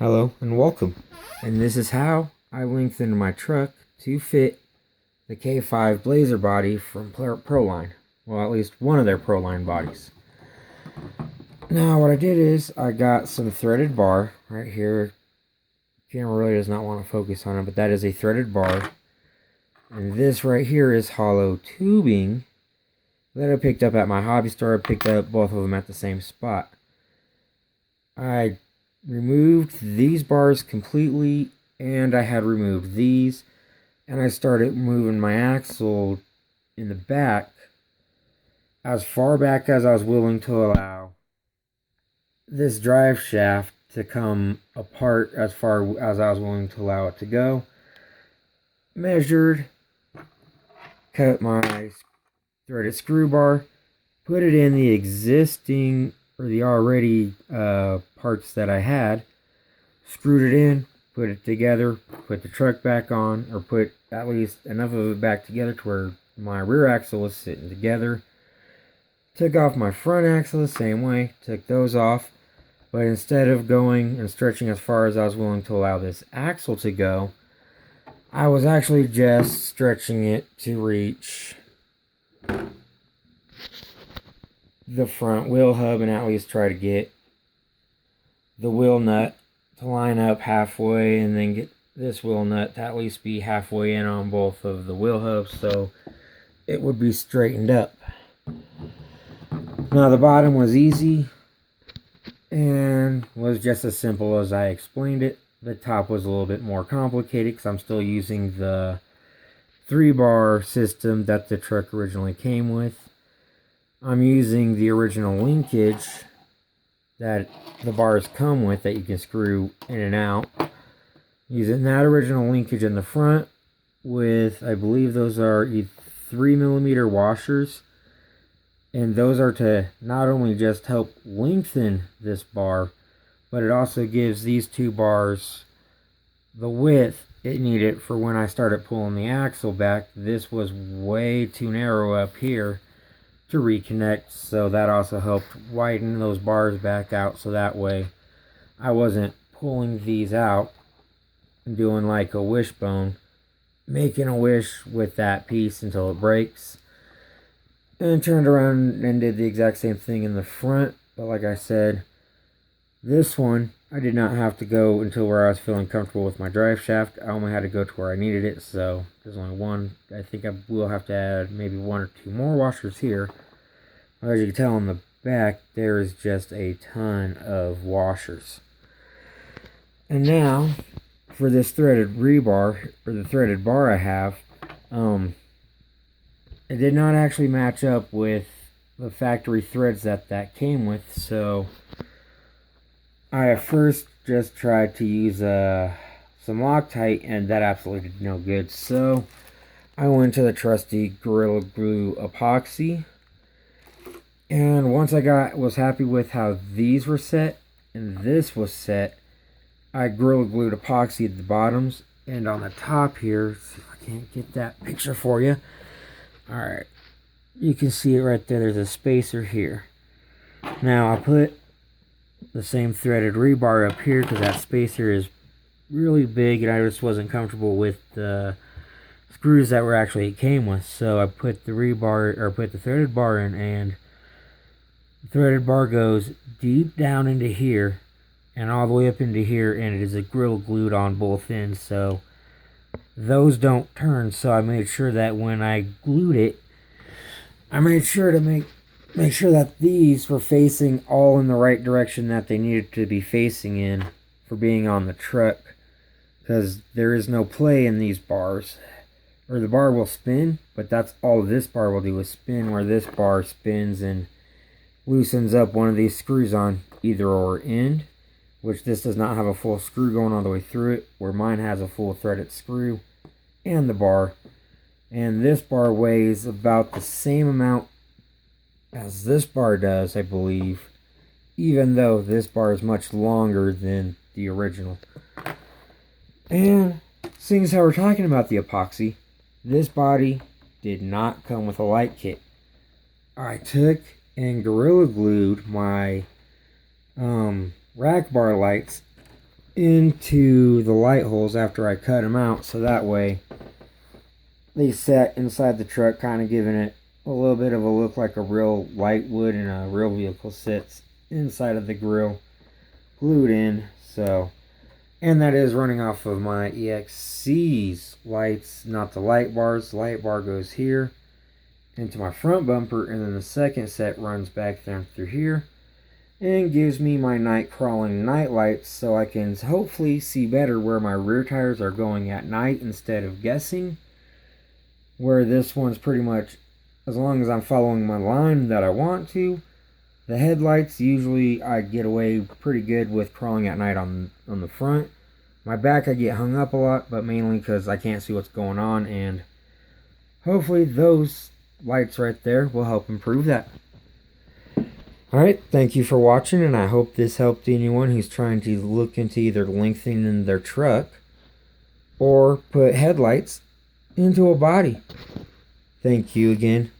Hello and welcome. And this is how I lengthened my truck to fit the K5 Blazer body from Proline. Well, at least one of their Proline bodies. Now what I did is I got some threaded bar right here. Camera really does not want to focus on it, but that is a threaded bar. And this right here is hollow tubing that I picked up at my hobby store. I picked up both of them at the same spot. I removed these bars completely, and I had removed these, and I started moving my axle in the back as far back as I was willing to allow this drive shaft to come apart as far as I was willing to allow it to go. Measured, cut my threaded screw bar, put it in the existing or the already parts that I had, screwed it in, put it together, put the truck back on, or put at least enough of it back together to where my rear axle was sitting together. Took off my front axle the same way, took those off, but instead of going and stretching as far as I was willing to allow this axle to go, I was actually just stretching it to reach the front wheel hub and at least try to get the wheel nut to line up halfway, and then get this wheel nut to at least be halfway in on both of the wheel hubs so it would be straightened up. Now the bottom was easy and was just as simple as I explained it. The top was a little bit more complicated because I'm still using the 3-bar system that the truck originally came with. I'm using the original linkage that the bars come with that you can screw in and out. Using that original linkage in the front with, I believe those are 3mm washers. And those are to not only just help lengthen this bar, but it also gives these 2 bars the width it needed for when I started pulling the axle back. This was way too narrow up here to reconnect, so that also helped widen those bars back out, so that way I wasn't pulling these out and doing like a wishbone, making a wish with that piece until it breaks. And turned around and did the exact same thing in the front, but like I said, this one I did not have to go until where I was feeling comfortable with my drive shaft. I only had to go to where I needed it, so there's only one. I think I will have to add maybe 1 or 2 more washers here. As you can tell on the back, there is just a ton of washers. And now, for this threaded rebar, or the threaded bar I have, it did not actually match up with the factory threads that came with, so I at first just tried to use some Loctite, and that absolutely did no good. So I went to the trusty Gorilla Glue epoxy, and once I was happy with how these were set and this was set, I Gorilla Glued epoxy at the bottoms, and on the top here, see if I can't get that picture for you. Alright, you can see it right there. There's a spacer here. Now I put the same threaded rebar up here because that spacer is really big and I just wasn't comfortable with the screws that were actually it came with. So I put the rebar, or put the threaded bar in, and the threaded bar goes deep down into here and all the way up into here, and it is a Gorilla Glued on both ends, so those don't turn. So I made sure that when I glued it, I made sure to make sure that these were facing all in the right direction that they needed to be facing in for being on the truck, because there is no play in these bars. Or the bar will spin, but that's all this bar will do is spin, where this bar spins and loosens up one of these screws on either or end, which this does not have a full screw going all the way through it, where mine has a full threaded screw and the bar. And this bar weighs about the same amount as this bar does, I believe, even though this bar is much longer than the original. And seeing as how we're talking about the epoxy, this body did not come with a light kit. I took and Gorilla Glued my rack bar lights into the light holes after I cut them out, so that way they set inside the truck, kind of giving it a little bit of a look like a real light would in a real vehicle sits inside of the grill, glued in. So, and that is running off of my EXC's lights, not the light bars. The light bar goes here into my front bumper, and then the second set runs back down through here and gives me my night crawling night lights, so I can hopefully see better where my rear tires are going at night instead of guessing. Where this one's pretty much, as long as I'm following my line that I want to, the headlights usually I get away pretty good with crawling at night on the front. My back I get hung up a lot, but mainly because I can't see what's going on, and hopefully those lights right there will help improve that. Alright, thank you for watching, and I hope this helped anyone who's trying to look into either lengthening their truck or put headlights into a body. Thank you again.